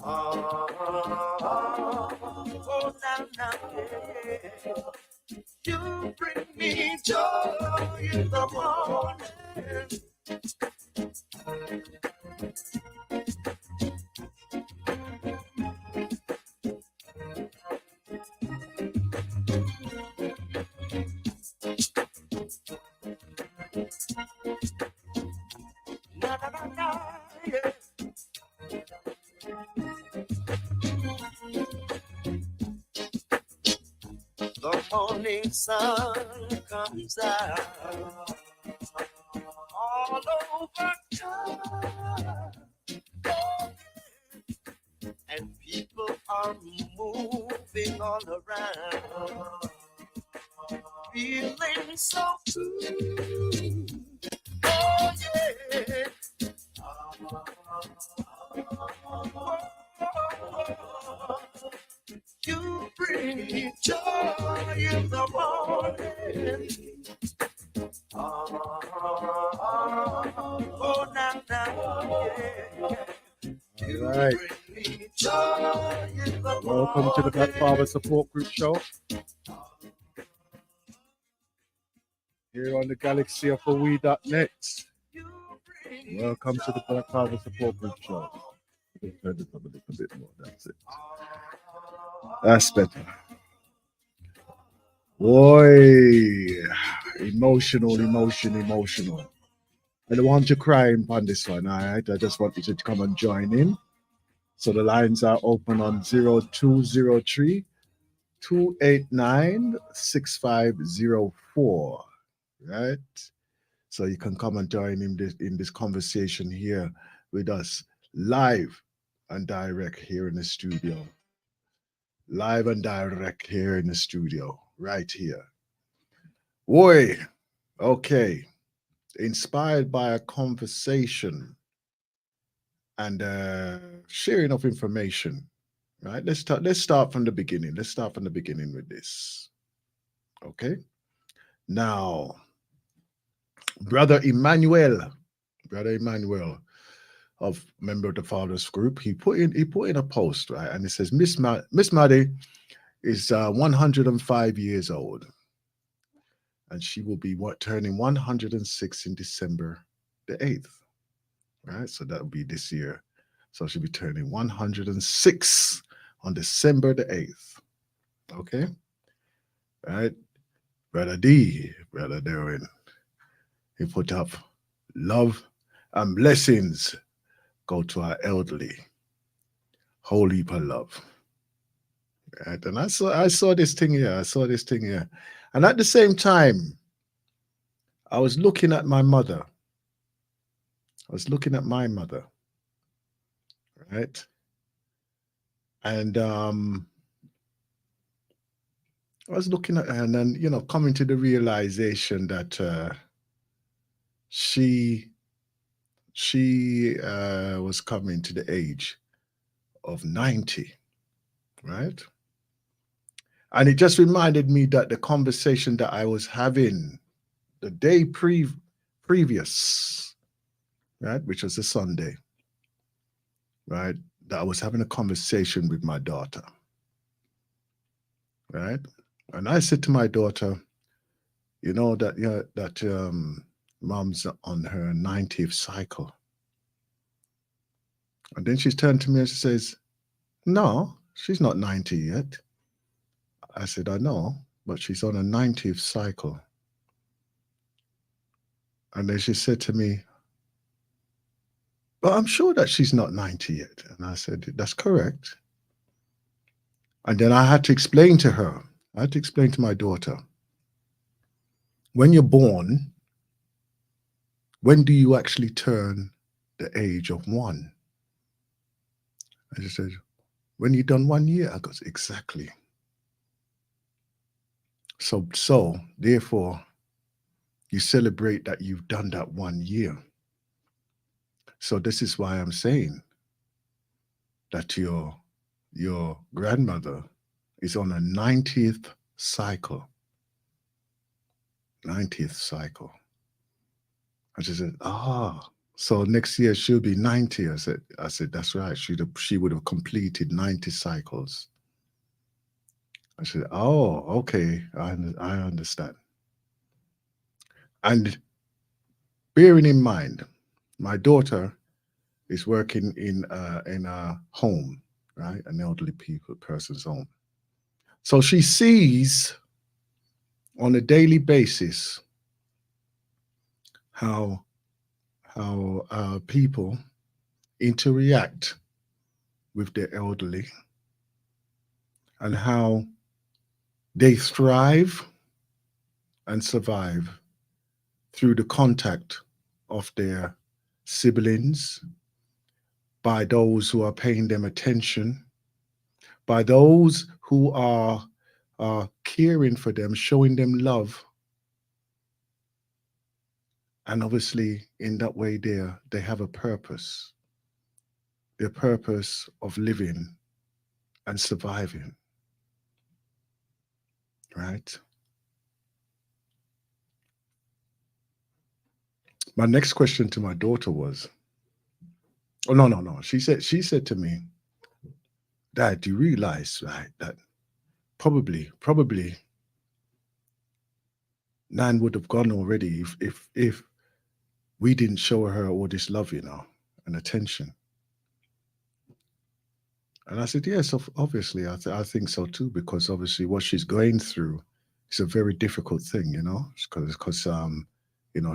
Oh, now, yeah. You bring me joy in the morning. Na, na, na, na, yeah. The morning sun comes out all over town, and people are moving all around, feeling so good. Oh yeah. You bring me joy in the morning. Oh, now, yeah. All right. Welcome to the Black Father Support Group Show. Here on the Galaxy of We.net. Welcome to the Black Father Support Group Show. Just turn this up a little bit more. That's it. That's better. Boy, emotional. I don't want you crying on this one, all right? I just want you to come and join in. So the lines are open on 0203 289 6504, right? So you can come and join in this conversation here with us live and direct here in the studio. Live and direct here in the studio, right here. Boy, okay. Inspired by a conversation and sharing of information, right? Let's start from the beginning. Let's start from the beginning with this. Okay. Now, Brother Emmanuel, of member of the Fathers Group, he put in a post, right, and it says Miss Maddie is 105 years old, and she will be turning 106 in December the 8th, right? So that will be this year. So she'll be turning 106 on December the 8th. Okay, right? Brother Darwin, he put up love and blessings go to our elderly. Whole heap of love. Right? And I saw this thing here. And at the same time, I was looking at my mother. Right? And I was looking at her and then, coming to the realization that she was coming to the age of 90, right? And it just reminded me that the conversation that I was having the day previous, right, which was a Sunday, right, that I was having a conversation with my daughter, right? And I said to my daughter, that mom's on her 90th cycle. And then she turned to me and she says, no, she's not 90 yet. I said, I know, but she's on a 90th cycle. And then she said to me, but I'm sure that she's not 90 yet. And I said, that's correct. And then I had to explain to her, to my daughter, when you're born, when do you actually turn the age of 1? And she said, when you've done 1 year. I goes, exactly. So therefore, you celebrate that you've done that 1 year. So this is why I'm saying that your grandmother is on a 90th cycle. 90th cycle. And she said, So next year she'll be 90. I said, that's right. She would have completed 90 cycles. I said, oh, okay, I understand. And bearing in mind, my daughter is working in a home, right, an elderly person's home. So she sees on a daily basis how people interact with the elderly and how they thrive and survive through the contact of their siblings, by those who are paying them attention, by those who are caring for them, showing them love. And obviously, in that way, they have a purpose, their purpose of living and surviving, right? My next question to my daughter was, oh no. She said to me, Dad, do you realize, right, that probably Nan would have gone already if we didn't show her all this love, and attention. And I said, yes, obviously, I think so too, because obviously what she's going through is a very difficult thing, because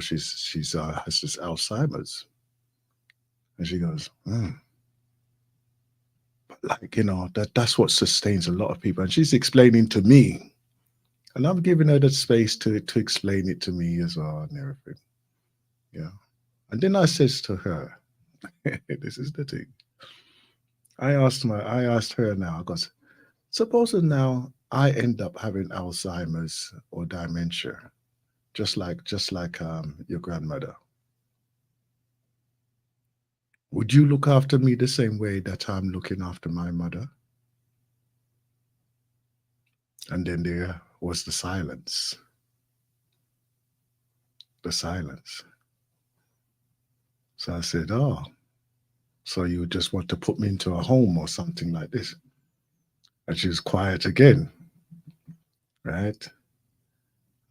she's has this Alzheimer's, and she goes, but like that's what sustains a lot of people, and she's explaining to me, and I'm giving her the space to explain it to me as well and everything, yeah. And then I says to her, this is the thing. I asked her now, I goes, supposing now I end up having Alzheimer's or dementia, just like your grandmother. Would you look after me the same way that I'm looking after my mother? And then there was the silence. The silence. So I said, oh, so you just want to put me into a home or something like this? And she was quiet again, right?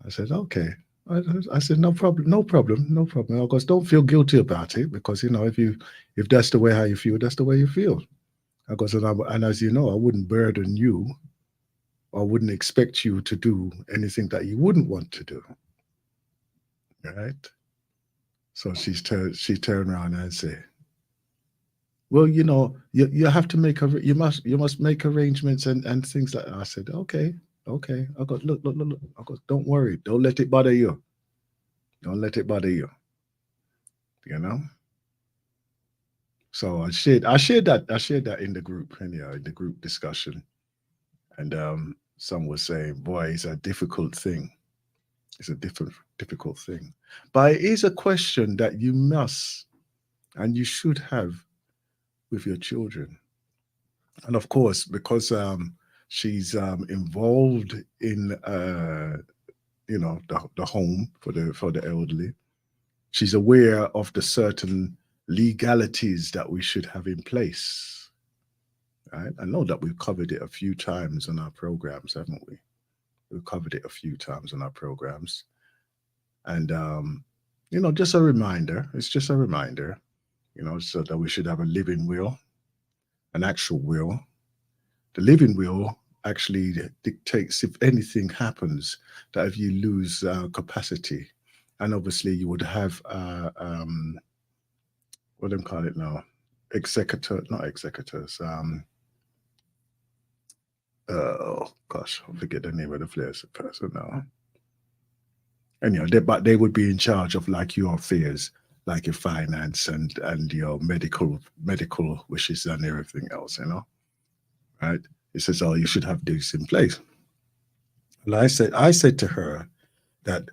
I said, okay. I said, no problem, no problem, no problem. Of course, don't feel guilty about it, because if that's the way how you feel, that's the way you feel. Of course, and as you know, I wouldn't burden you, or wouldn't expect you to do anything that you wouldn't want to do, right? So she turned around and said, well, you have to you must make arrangements and things like that. I said, okay, okay. I got look. I got, don't worry, don't let it bother you. Don't let it bother you. You know. So I shared that in the group, and in the group discussion, and some were saying, boy, it's a difficult thing. It's a difficult thing, but it is a question that you must and you should have with your children. And of course, because she's involved in the home for the elderly, she's aware of the certain legalities that we should have in place. Right? I know that we've covered it a few times on our programs, haven't we? We've covered it a few times on our programs. And just a reminder, it's just a reminder, so that we should have a living will, an actual will. The living will actually dictates if anything happens, that if you lose capacity, and obviously you would have what do they call it now? Not executors. Oh gosh, I forget the name of the person now. Anyhow, but they would be in charge of like your affairs, like your finance and your medical wishes and everything else, right? It says, oh, you should have this in place. And I said to her that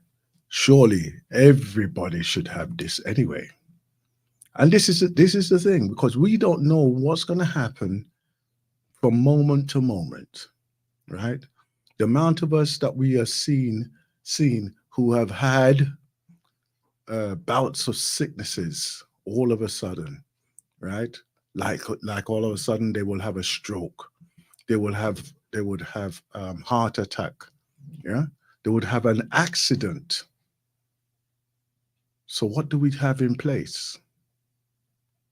surely everybody should have this anyway. And this is the thing, because we don't know what's going to happen from moment to moment, right? The amount of us that we are seen who have had bouts of sicknesses all of a sudden, right? Like all of a sudden they will have a stroke. They would have heart attack. Yeah, they would have an accident. So what do we have in place?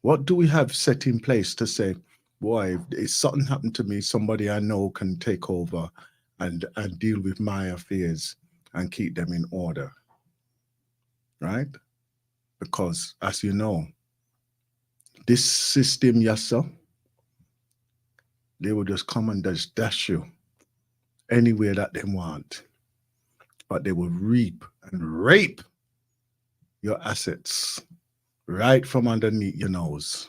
What do we have set in place to say, boy, if something happened to me, somebody I know can take over and deal with my affairs and keep them in order, right? Because as you know, this system, yes, sir, they will just come and just dash you anywhere that they want, but they will reap and rape your assets right from underneath your nose,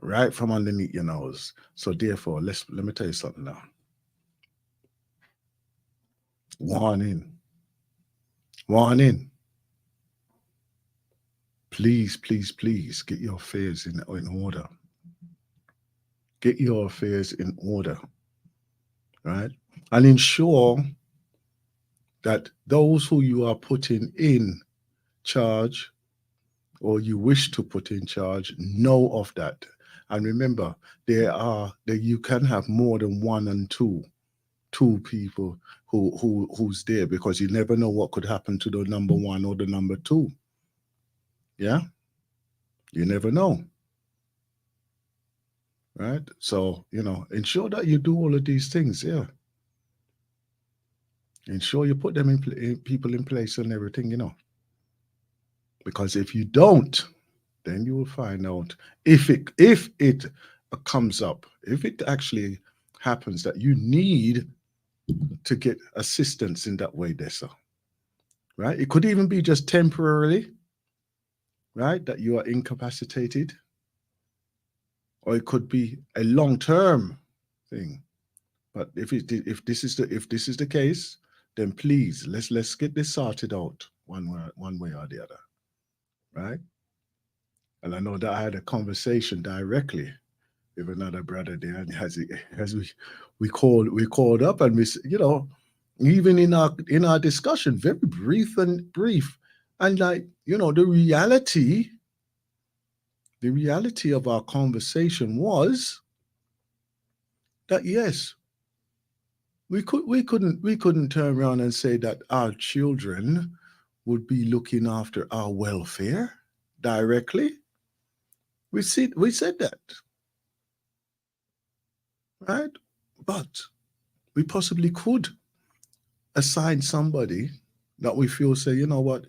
right from underneath your nose. So therefore, let me tell you something now. Warning, warning. Please, please, please get your affairs in order. Get your affairs in order, right? And ensure that those who you are putting in charge or you wish to put in charge know of that. And remember, you can have more than one and two people who's there, because you never know what could happen to the number one or the number two. Yeah, you never know, right? So ensure that you do all of these things. Yeah, ensure you put them in people in place and everything. Because if you don't, then you will find out if it comes up, if it actually happens that you need to get assistance in that way, Dessa, right? It could even be just temporarily, right? That you are incapacitated, or it could be a long-term thing. But if this is the case, then please let's get this sorted out one way or the other, right? And I know that I had a conversation directly with another brother there, and as we called up, and even in our discussion, very brief, and like the reality of our conversation was that yes, we couldn't turn around and say that our children would be looking after our welfare directly. We said that, right? But we possibly could assign somebody that we feel say, you know what,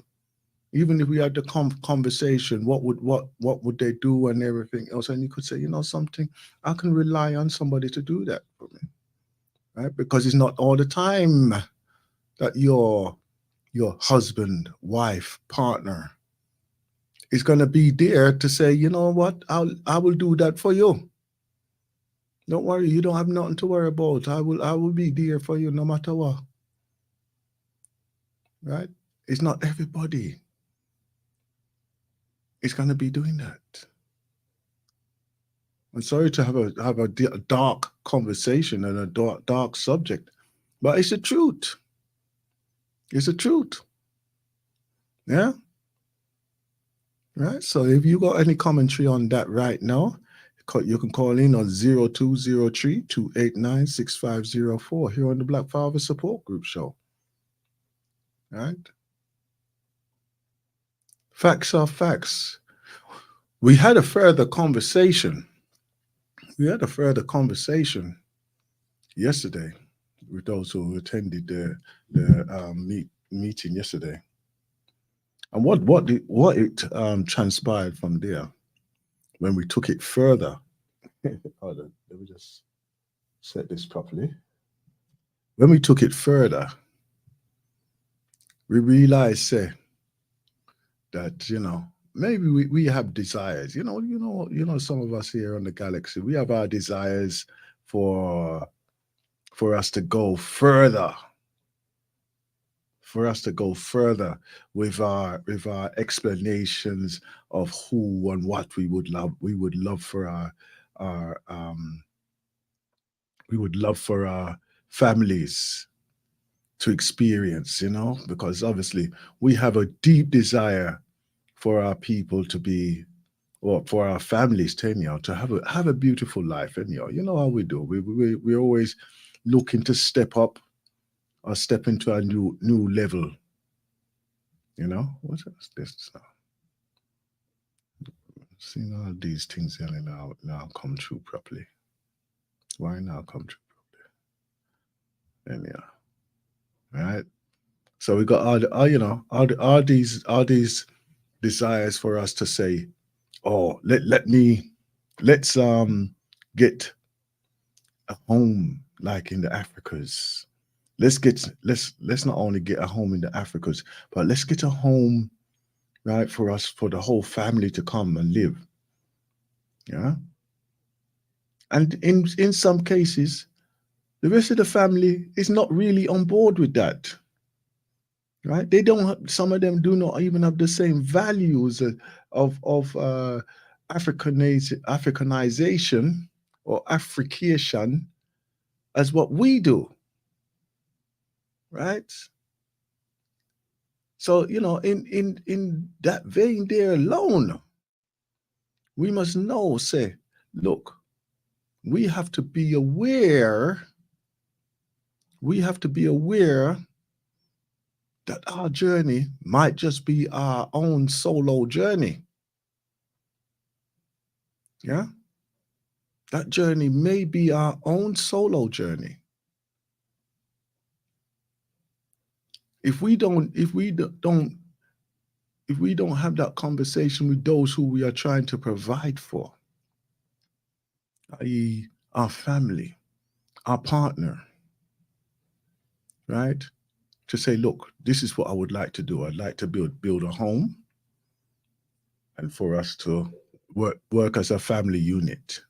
even if we had the conversation, what would they do and everything else, and you could say, something, I can rely on somebody to do that for me, right? Because it's not all the time that your husband, wife, partner is going to be there to say, you know what, I will do that for you. Don't worry, you don't have nothing to worry about. I will be there for you no matter what. Right? It's not everybody is going to be doing that. I'm sorry to have a dark conversation and a dark subject, but it's the truth. It's the truth. Yeah. Right. So if you got any commentary on that right now, you can call in on 0203-289-6504 here on the Black Father Support Group Show. Right. Facts are facts. We had a further conversation. Yesterday with those who attended the meeting yesterday, and what it transpired from there when we took it further. Hold on, let me just set this properly. When we took it further, we realized that maybe we have desires. Some of us here on the galaxy, we have our desires for us to go further. For us to go further with our explanations of who and what we would love for our families to experience, because obviously we have a deep desire for our people to be, or for our families to anyhow, to have a beautiful life anyhow. You know how we do. We always looking to step up or step into a new level. You know, what's this now? Seeing all these things here now come true properly. Why now come true properly? Anyhow, right? So we got all you know, all these desires for us to say, oh, let's get a home like in the Africas. Let's not only get a home in the Africas, but let's get a home, right, for us, for the whole family to come and live. Yeah. And in some cases, the rest of the family is not really on board with that. Right? They don't have, some of them do not even have the same values of Africanization or Africation as what we do. Right? So, you know, in that vein there alone, we must know, say, look, we have to be aware, that our journey might just be our own solo journey. Yeah? That journey may be our own solo journey. If we don't have that conversation with those who we are trying to provide for, i.e., our family, our partner, right? To say, look, this is what I would like to do. I'd like to build a home, and for us to work as a family unit.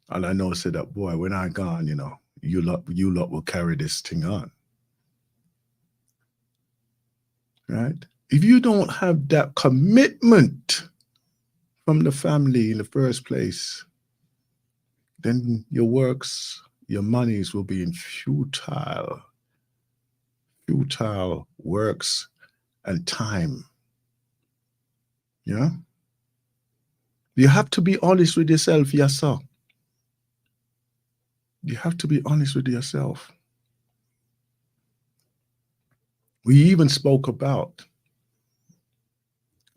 And I know, say that, boy, when I'm gone, you know, you lot will carry this thing on. Right? If you don't have that commitment from the family in the first place, then your works, your monies will be in futile works and time. Yeah? You have to be honest with yourself, yes, sir. You have to be honest with yourself. We even spoke about,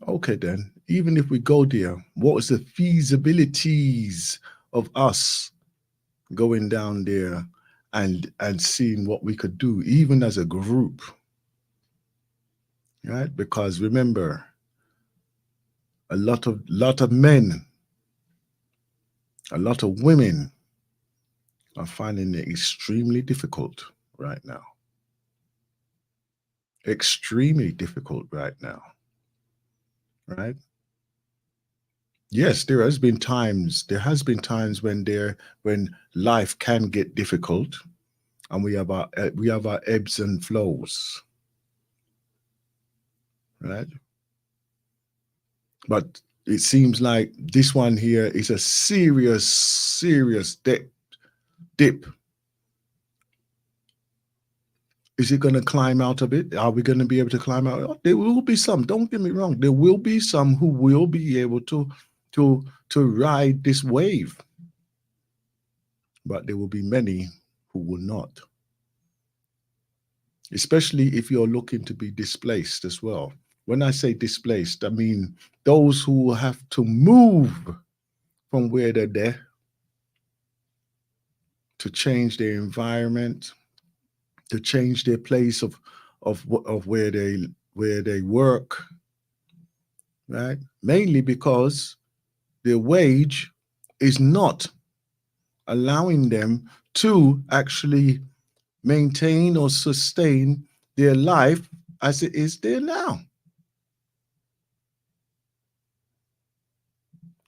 okay, then, even if we go there, what was the feasibilities of us going down there and seeing what we could do, even as a group, right? Because remember, a lot of men, a lot of women are finding it extremely difficult right now. Extremely difficult right now, right? Yes, there has been times when life can get difficult, and we have our ebbs and flows, right? But it seems like this one here is a serious dip. Is it going to climb out of it? Are we going to be able to climb out? There will be some. Don't get me wrong. There will be some who will be able to ride this wave, but there will be many who will not. Especially if you're looking to be displaced as well. When I say displaced, I mean those who have to move from where they're there to change their environment, to change their place of where they work, right? Mainly because their wage is not allowing them to actually maintain or sustain their life as it is there now.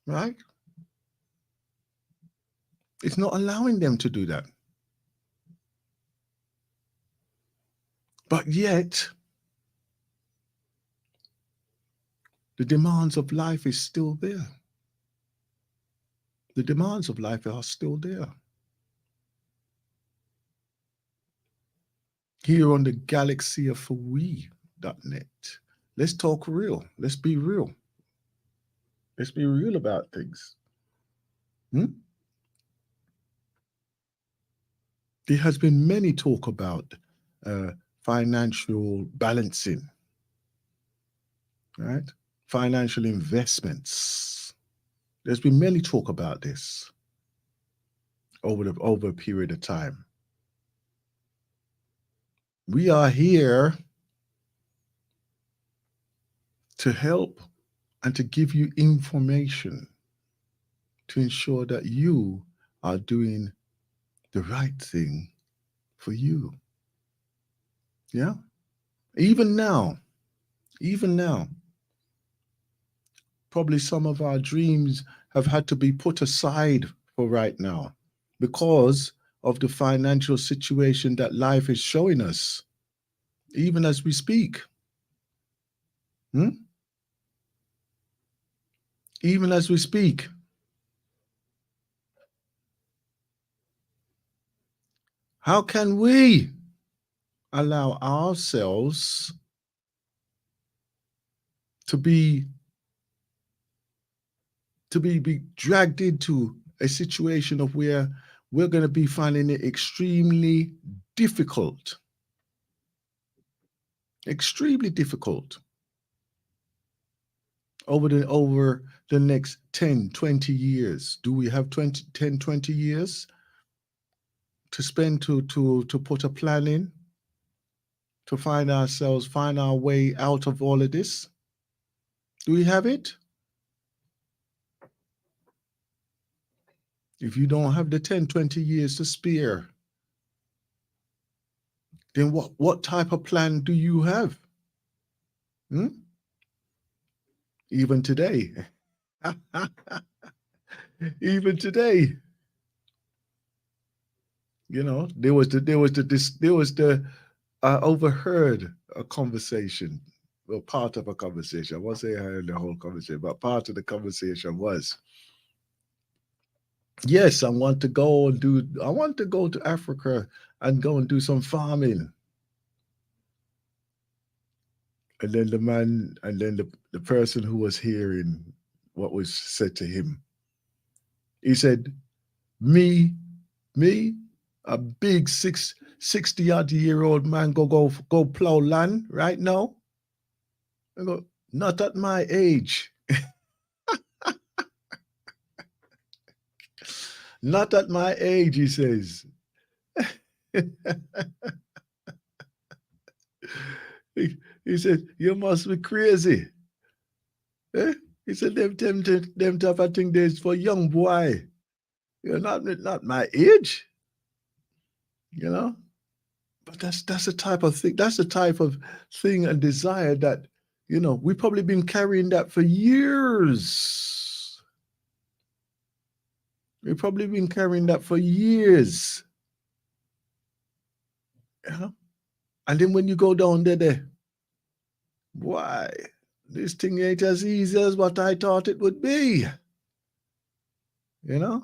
Right? It's not allowing them to do that. But yet, the demands of life is still there. The demands of life are still there. Here on the galaxy of we.net, Let's talk real. Let's be real. Let's be real about things. Hmm? There has been many talk about uh, financial balancing, right? Financial investments. There's been many talk about this over a period of time. We are here to help and to give you information to ensure that you are doing the right thing for you. Yeah. Even now, even now, probably some of our dreams have had to be put aside for right now because of the financial situation that life is showing us, even as we speak. Hmm? Even as we speak. How can we allow ourselves to be dragged into a situation of where we're going to be finding it extremely difficult over the next 10, 20 years? Do we have 20 years to spend to put a plan in, to find our way out of all of this? Do we have it? If you don't have the 10, 20 years to spare, then what type of plan do you have? Hmm? Even today, even today, there was the I overheard a conversation, well, part of a conversation. I won't say I heard the whole conversation, but part of the conversation was, yes, I want to go to Africa and go and do some farming. And then the person who was hearing what was said to him, he said, me, me, a big 60 odd year old man go plow land right now. I go, not at my age. Not at my age, he says. he said, you must be crazy. Eh? He said, them type of thing there is for young boy. You're not my age, you know? But that's the type of thing, that's the type of thing and desire that, we've probably been carrying that for years. We've probably been carrying that for years. You know? And then when you go down there, why? This thing ain't as easy as what I thought it would be. You know?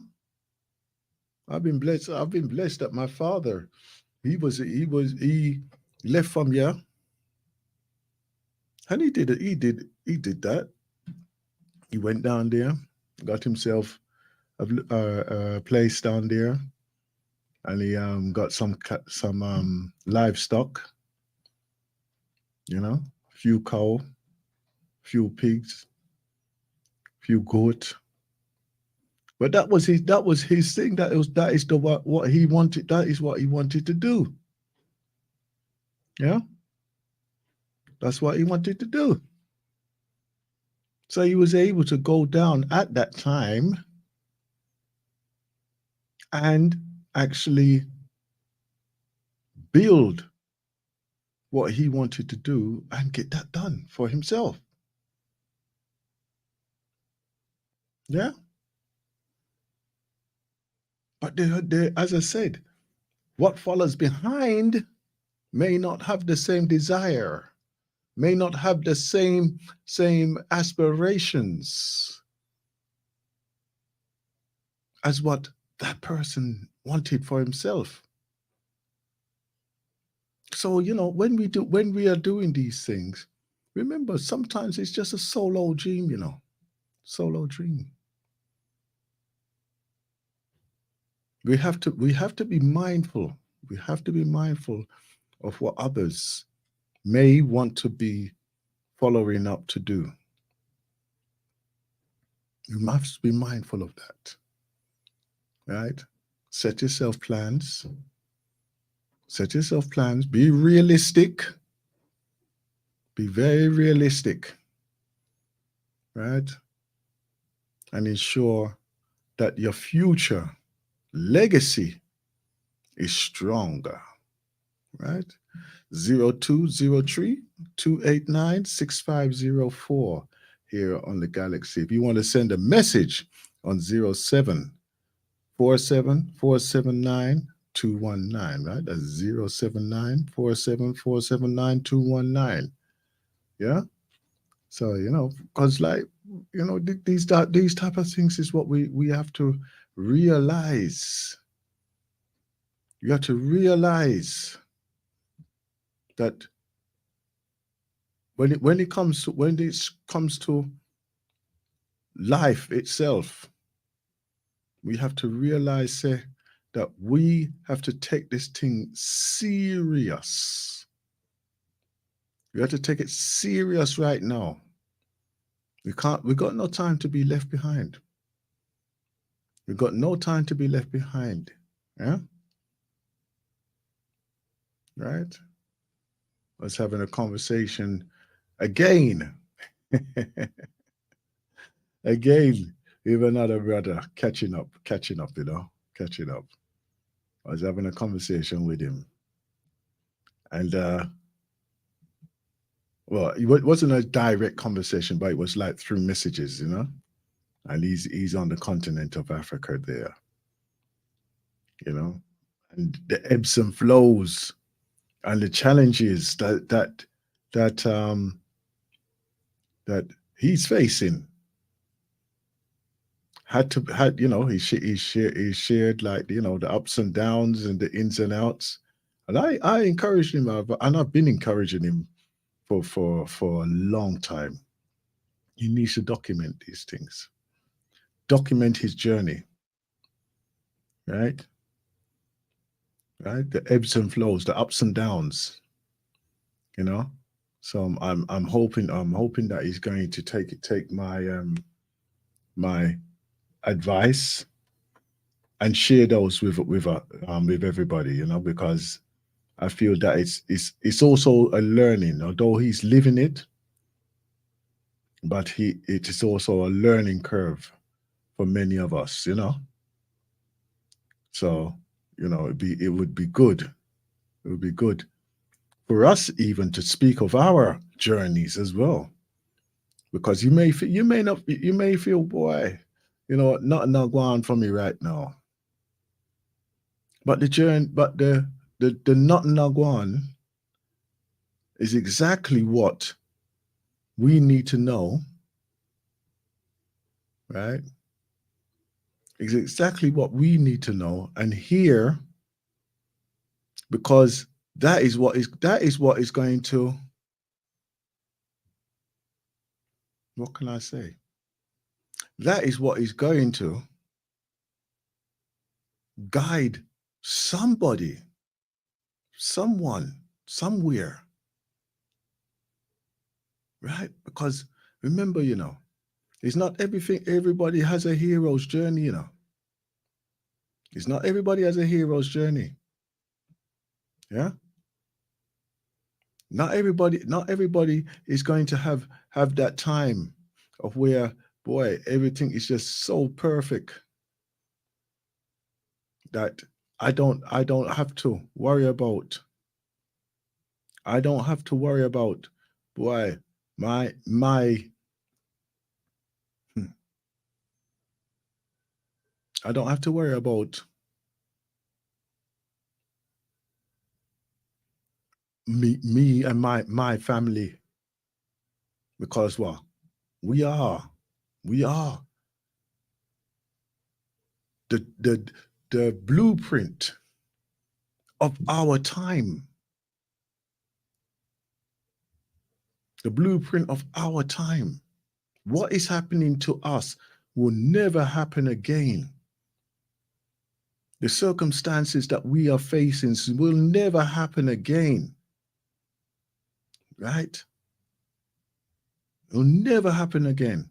I've been blessed. I've been blessed that my father, he left from here. And he did it. He did that. He went down there, got himself a place down there, and he got some livestock, few cow, few pigs, few goat. But that was his thing. That is the what he wanted. That is what he wanted to do. Yeah, that's what he wanted to do. So he was able to go down at that time and actually build what he wanted to do and get that done for himself. Yeah. But as I said, what follows behind may not have the same desire, may not have the same aspirations as what that person wanted for himself. So, when we are doing these things, Remember, sometimes it's just a solo dream, solo dream. We have to be mindful. We have to be mindful of what others may want to be following up to do. You must be mindful of that, right? Set yourself plans. Set yourself plans. Be realistic. Be very realistic, right? And ensure that your future legacy is stronger, right? 0203-289-6504 here on the Galaxy. If you want to send a message on 07-47479-219, right? That's 079-47479-219. Yeah. So, because these type of things is what we have to realize. You have to realize that when it comes to life itself, we have to realize that we have to take this thing serious. We have to take it serious right now. We got no time to be left behind. We got no time to be left behind. Yeah. Right. I was having a conversation again. Again, with another brother, catching up, catching up. I was having a conversation with him. And well, it wasn't a direct conversation, but it was like through messages, And he's on the continent of Africa there, and the ebbs and flows and the challenges that he's facing. He shared like the ups and downs and the ins and outs, and I encouraged him, and I've been encouraging him for a long time. He needs to document these things, document his journey, right? Right, the ebbs and flows, the ups and downs, So I'm hoping that he's going to take my my advice and share those with everybody, because I feel that it's also a learning, although he's living it, but it is also a learning curve for many of us, So, it would be good. It would be good for us even to speak of our journeys as well, because you may feel, boy, nothing not going on for me right now. But the nothing not going on is exactly what we need to know, right? It's exactly what we need to know and hear, because that is what is going to, what can I say? That is what is going to guide somebody, someone, somewhere, right? Because remember, it's not everybody has a hero's journey, It's not everybody has a hero's journey. Yeah. Not everybody is going to have that time of where, boy, everything is just so perfect that I don't have to worry about. I don't have to worry about, boy, my I don't have to worry about me and my family, because what? We are the blueprint of our time. the blueprint of our time. What is happening to us will never happen again. The circumstances that we are facing will never happen again. Right? It will never happen again.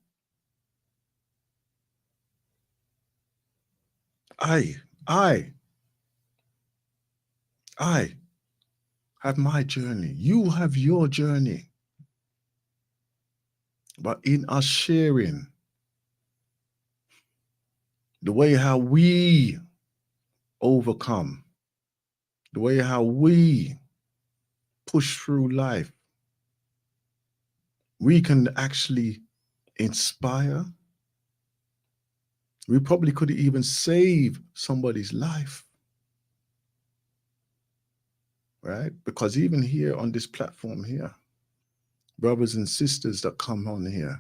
I have my journey. You have your journey. But in us sharing the way how we overcome, the way how we push through life, we can actually inspire. We probably could even save somebody's life. Right? Because even here on this platform here, brothers and sisters that come on here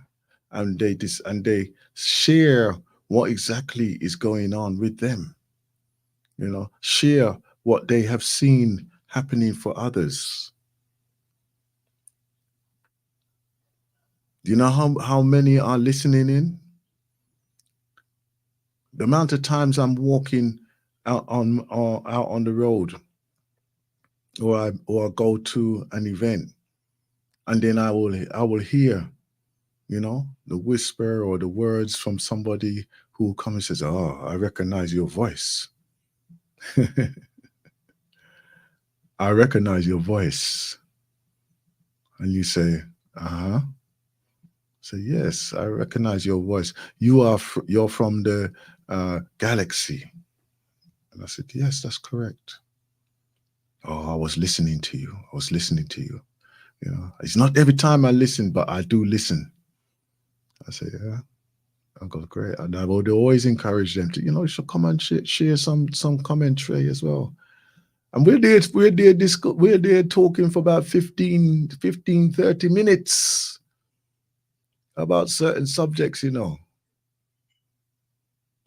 and they share what exactly is going on with them, share what they have seen happening for others. Do you know how many are listening in? The amount of times I'm walking out on the road, or I go to an event, and then I will hear, the whisper or the words from somebody who comes and says, "Oh, I recognize your voice." I recognize your voice. And you say, "Uh-huh." Say, "Yes, I recognize your voice. You're from the galaxy." And I said, "Yes, that's correct." "Oh, I was listening to you. I was listening to you." It's not every time I listen, but I do listen. I say, "Yeah." I go, "Great." And I would always encourage them to, you should come and share some commentary as well. And we're there talking for about 15, 30 minutes about certain subjects,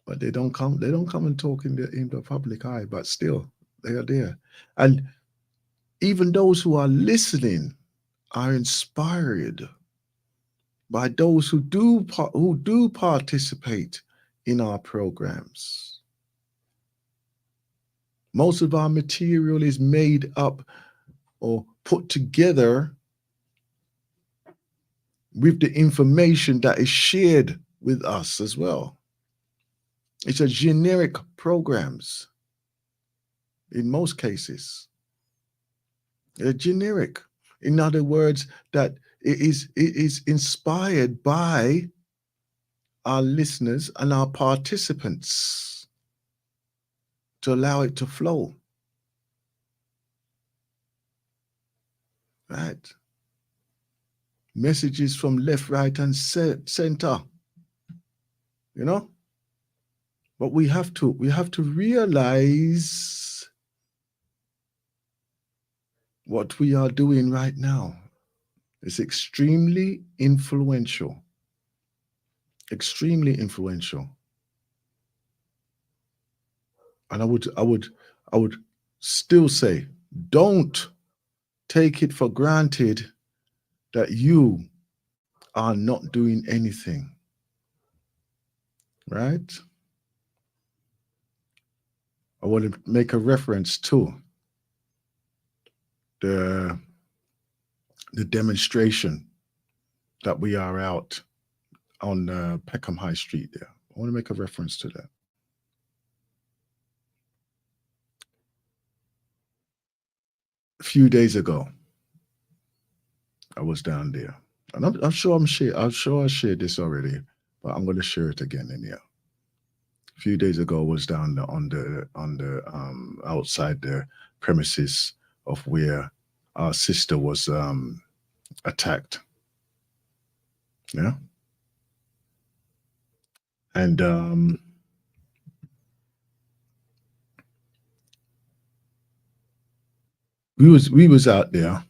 But they don't come and talk in the public eye, but still they are there. And even those who are listening are inspired by those who do participate in our programs. Most of our material is made up or put together with the information that is shared with us as well. It's a generic programs in most cases. They're generic. In other words, that it is inspired by our listeners and our participants to allow it to flow. Right? Messages from left, right, and center. But we have to realize what we are doing right now is extremely influential. Extremely influential. And I would still say, don't take it for granted that you are not doing anything. Right? I want to make a reference to the demonstration that we are out on Peckham High Street there. I want to make a reference to that. A few days ago, I was down there, and I'm sure I shared this already, but I'm going to share it again in here. A few days ago, I was down on the outside the premises of where our sister was attacked. Yeah, and we was out there.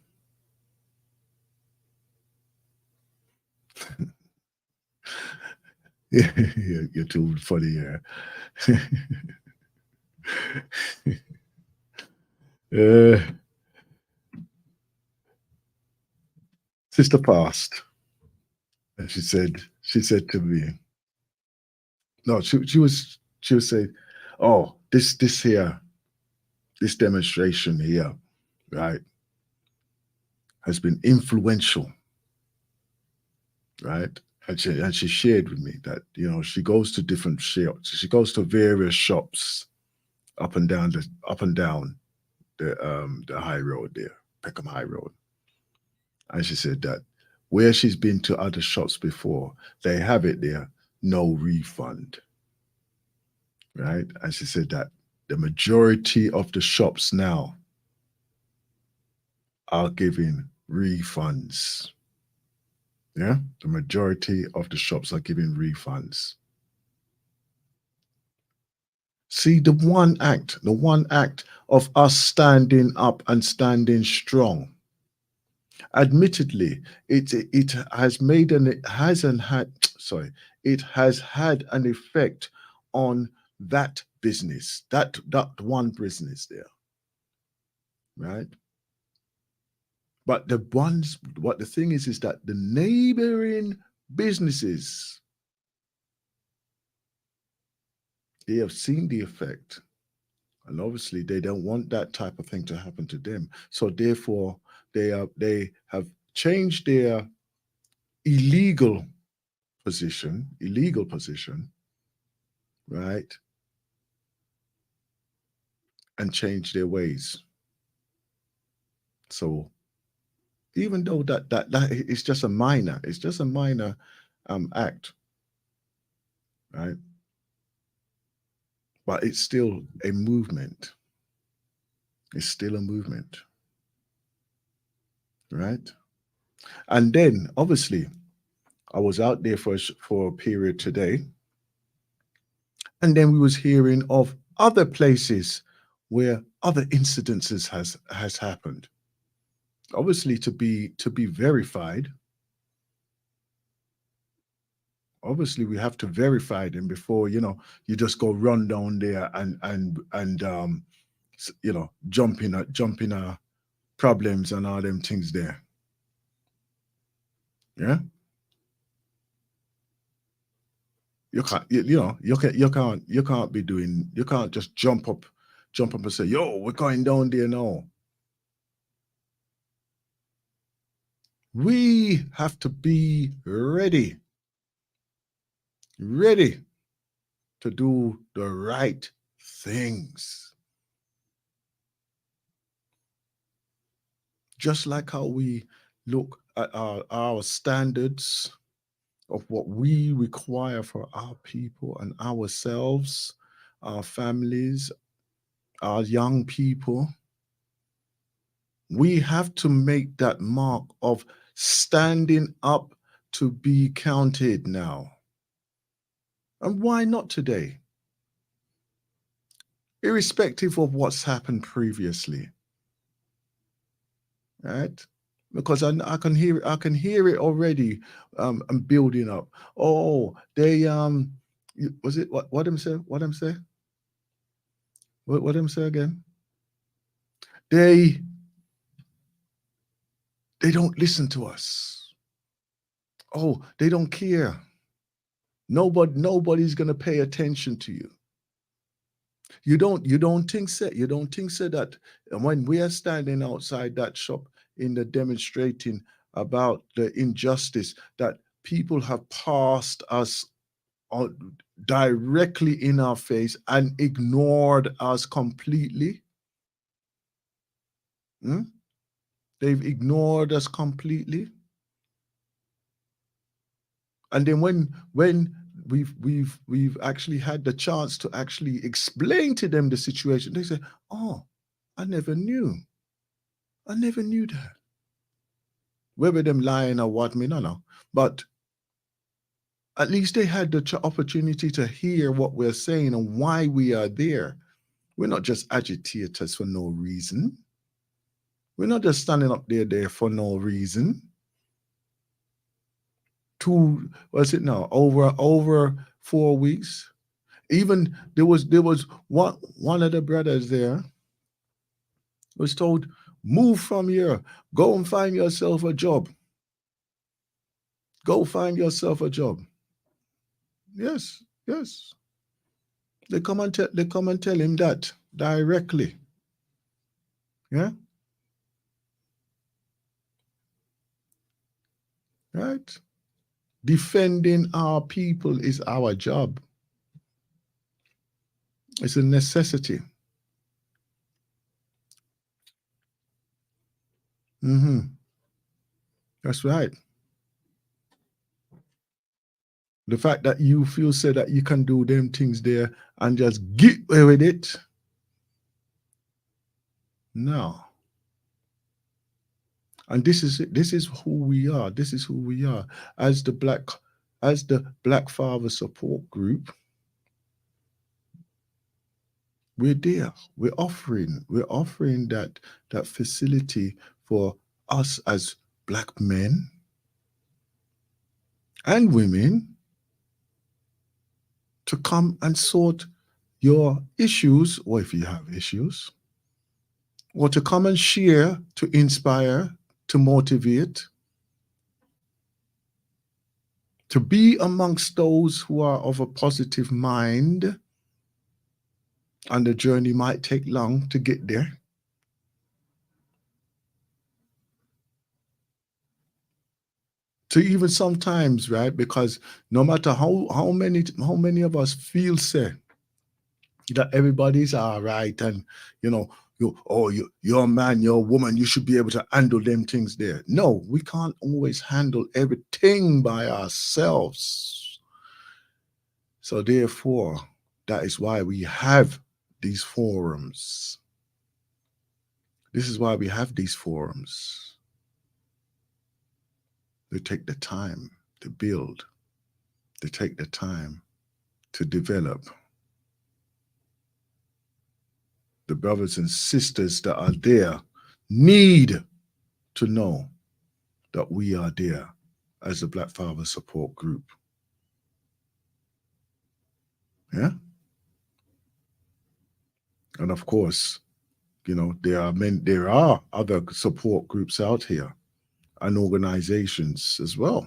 Yeah, you're too funny, yeah. Sister passed, and she said to me, no, she was saying, oh, this here, this demonstration here, right, has been influential, right? And she shared with me that, you know, she goes to different shops, she goes to various shops up and down the high road there, Peckham High Road. And she said that where she's been to other shops before, they have it there, no refund, right? And she said that the majority of the shops now are giving refunds. Yeah, the majority of the shops are giving refunds. See, the one act of us standing up and standing strong. Admittedly, it has made an it hasn't had sorry, it has had an effect on that business, that one business there, right? But what the thing is that the neighboring businesses, they have seen the effect. And obviously they don't want that type of thing to happen to them. So therefore, they have changed their illegal illegal position, right? And changed their ways. So even though that it's just a minor, it's just a minor act, right? But it's still a movement. It's still a movement, right? And then obviously I was out there for a period today, and then we was hearing of other places where other incidences has happened. Obviously to be verified. Obviously we have to verify them before, you know, you just go run down there and you know, jump in problems and all them things there. Yeah. You can't, you know, you can't be doing, you can't just jump up and say, yo, we're going down there now. We have to be ready to do the right things. Just like how we look at our standards of what we require for our people and ourselves, our families, our young people, we have to make that mark of standing up to be counted now. And why not today? Irrespective of what's happened previously, right? Because I can hear it already and building up. Oh, they was it what them say? What them say? What them say again? They don't listen to us. Oh, they don't care. Nobody's gonna pay attention to you. You don't think so that when we are standing outside that shop in the demonstrating about the injustice that people have passed us directly in our face and ignored us completely. Hmm? They've ignored us completely. And then when we've actually had the chance to actually explain to them the situation, they say, oh, I never knew that. Whether them lying or what, me no know. But at least they had the opportunity to hear what we're saying and why we are there. We're not just agitators for no reason. We're not just standing up there for no reason. What's it now? Over 4 weeks. Even there was one of the brothers there was told, move from here, go and find yourself a job. Go find yourself a job. Yes, yes. They come and tell him that directly. Yeah, right. Defending our people is our job. It's a necessity. Hmm. That's right. The fact that you feel say that you can do them things there and just get away with it. No. And this is who we are. This is who we are. As the Black Father Support Group, we're there. We're offering that facility for us as black men and women to come and sort your issues, or if you have issues, or to come and share, to inspire, to motivate, to be amongst those who are of a positive mind. And the journey might take long to get there. To even sometimes, right? Because no matter how many of us feel say that everybody's all right, and you know, you're a man, you're a woman, you should be able to handle them things there. No, we can't always handle everything by ourselves. So therefore, that is why we have these forums. This is why we have these forums. They take the time to build. They take the time to develop. The brothers and sisters that are there need to know that we are there as the Black Father Support Group. Yeah. And of course, there are other support groups out here and organizations as well.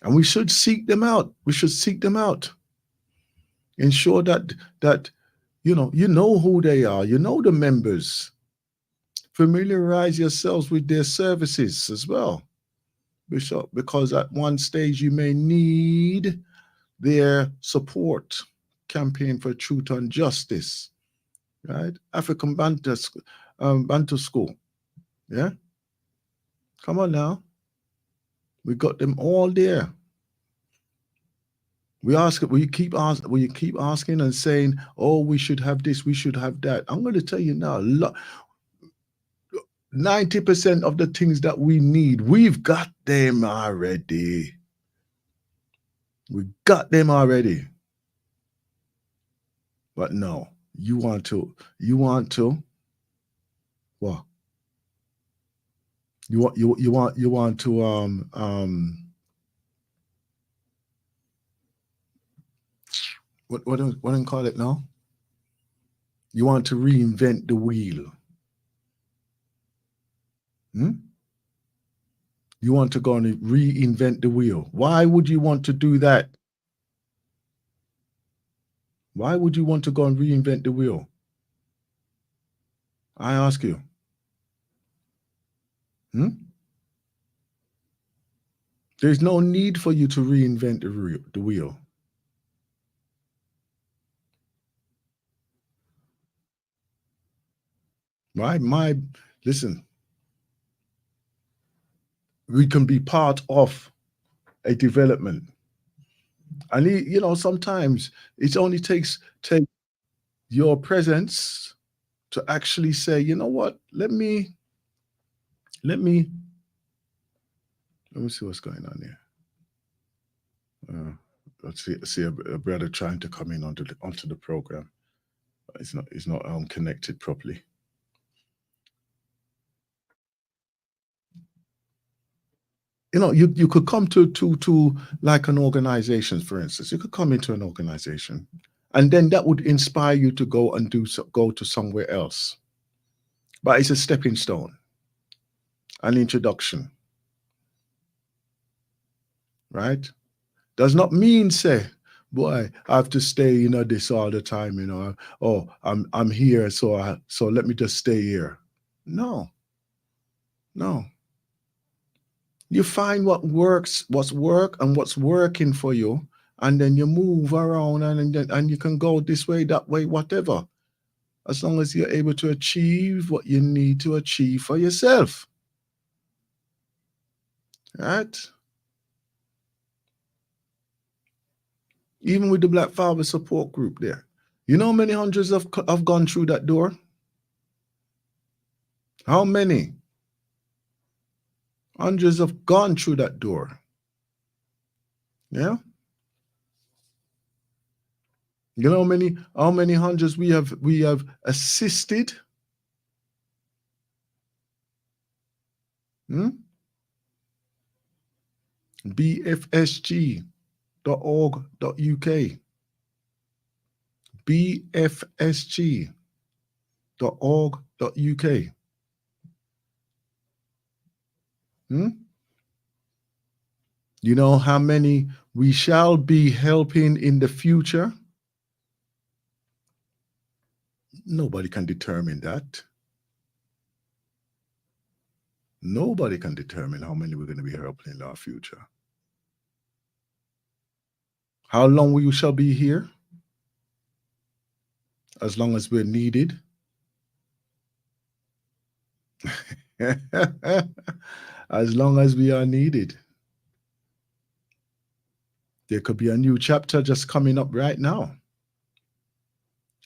And we should seek them out. We should seek them out. Ensure that you know who they are, you know the members. Familiarize yourselves with their services as well, Bishop, because at one stage you may need their support. Campaign for Truth and Justice, right? African Bantu School, yeah. Come on now, we got them all there. We keep asking and saying, oh, we should have this, we should have that. I'm going to tell you now, 90% of the things that we need, we've got them already. We got them already. But no, you want to what? You want to what do I call it now? You want to reinvent the wheel. You want to go and reinvent the wheel. Why would you want to do that? Why would you want to go and reinvent the wheel? I ask you. There's no need for you to reinvent the wheel. Right? Listen, we can be part of a development. And sometimes it only takes your presence to actually say, you know what, let me see what's going on here. Let's see a brother trying to come in onto the program. It's not connected properly. You could come to like an organization, for instance. You could come into an organization, and then that would inspire you to go to somewhere else. But it's a stepping stone, an introduction. right? Does not mean say, boy, I have to stay, this all the time, Oh, I'm here, so let me just stay here. No, no. You find what works, what's working for you, and then you move around, and you can go this way, that way, whatever. As long as you're able to achieve what you need to achieve for yourself. Right? Even with the Black Father support group there. You know how many hundreds have gone through that door? How many? Hundreds have gone through that door. Yeah? You know how many hundreds we have assisted? BFSG.org.uk. BFSG.org.uk. You know how many we shall be helping in the future? Nobody can determine that. Nobody can determine how many we're going to be helping in our future. How long we shall be here? As long as we're needed. As long as we are needed. There could be a new chapter just coming up right now.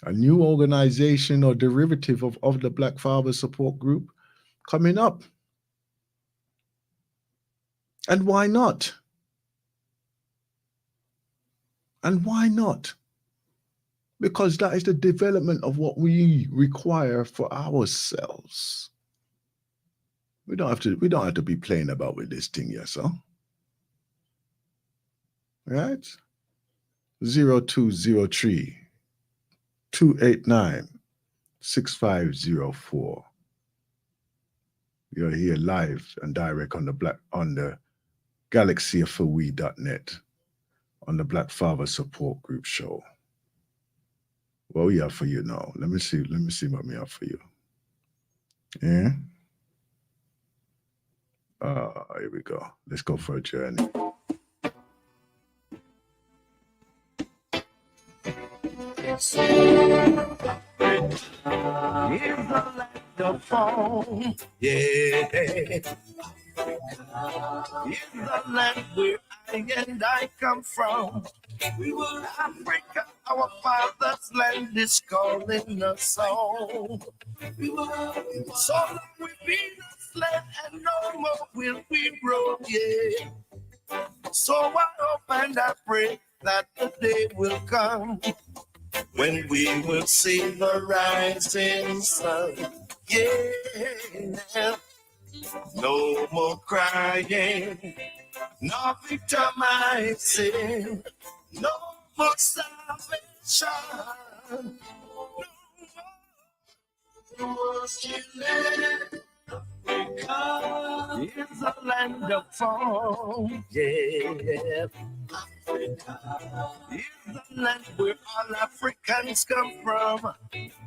A new organization or derivative of the Black Father support group coming up. And why not? And why not? Because that is the development of what we require for ourselves. We don't have to be playing about with this thing, yes, sir. Right? 0203 289 6504. You're here live and direct on the galaxyforwe.net on the Black Father Support Group show. What we have for you now? Let me see what we have for you. Yeah. Here we go. Let's go for a journey. Is the land of home, yeah. Is the land where I come from. We were Africa, our father's land is calling us home. So long we've been a slave and no more will we roam, yeah. So I hope and I pray that the day will come when we will see the rising sun. Yeah, no more crying, no victimizing, no more salvation, no more killing. Africa is a land of home, yeah. Africa is the land where all Africans come from.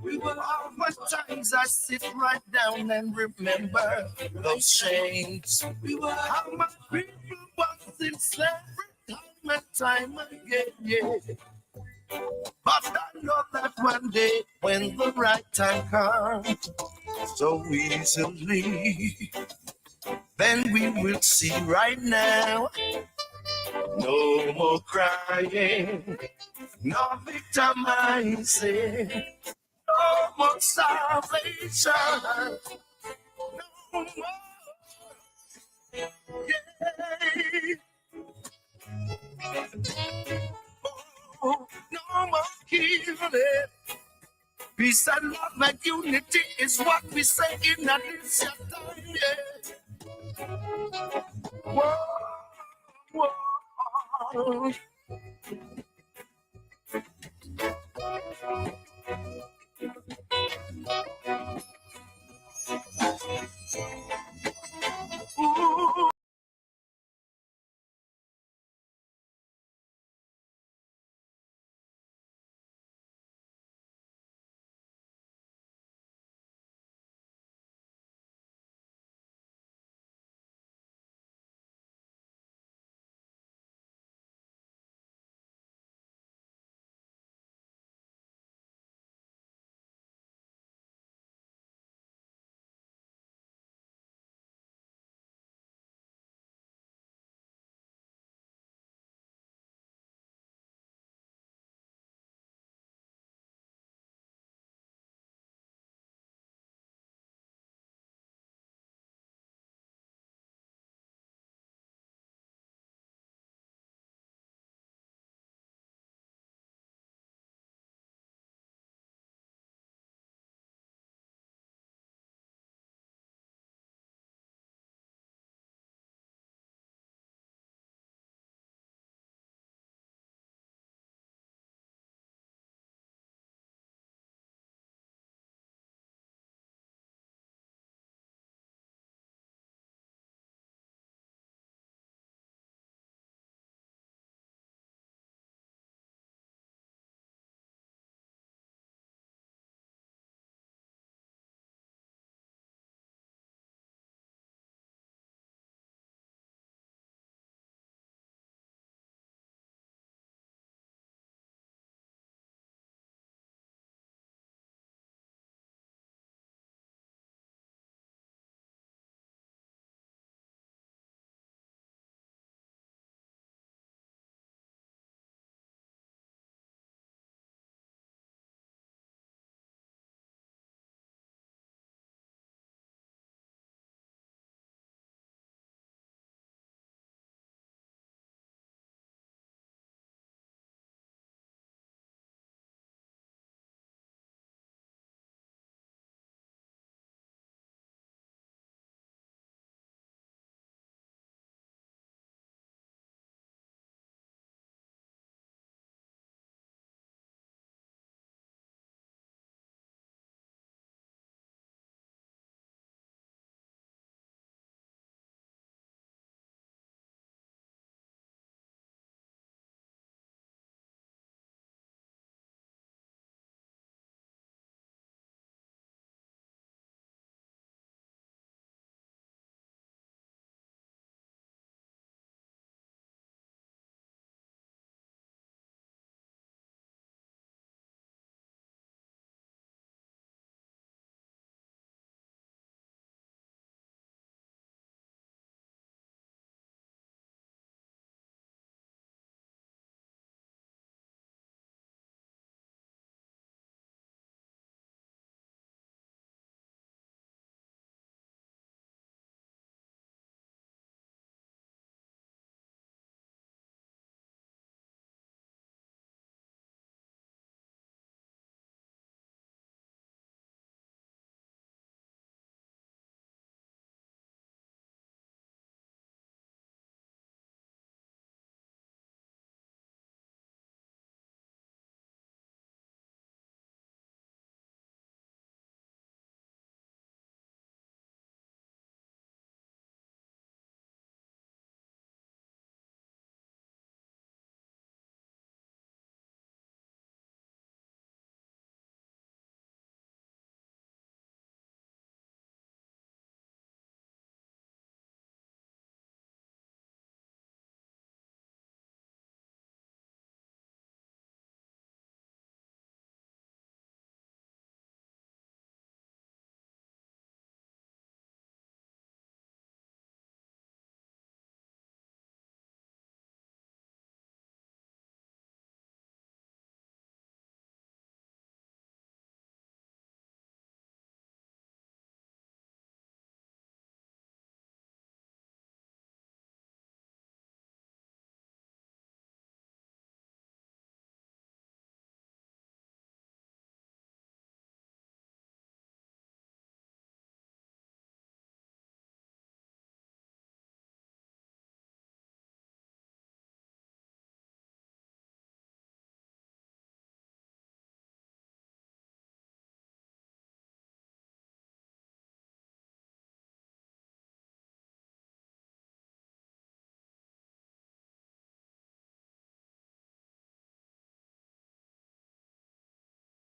Oftentimes I sit right down and remember those chains. How my people was in slavery time and time again, yeah. But I know that one day when the right time comes, so easily, then we will see right now. No more crying, no victimizing, no more salvation, no more, yeah. Oh, no more killing. Peace and love and unity is what we say in this time, yeah. Whoa, whoa.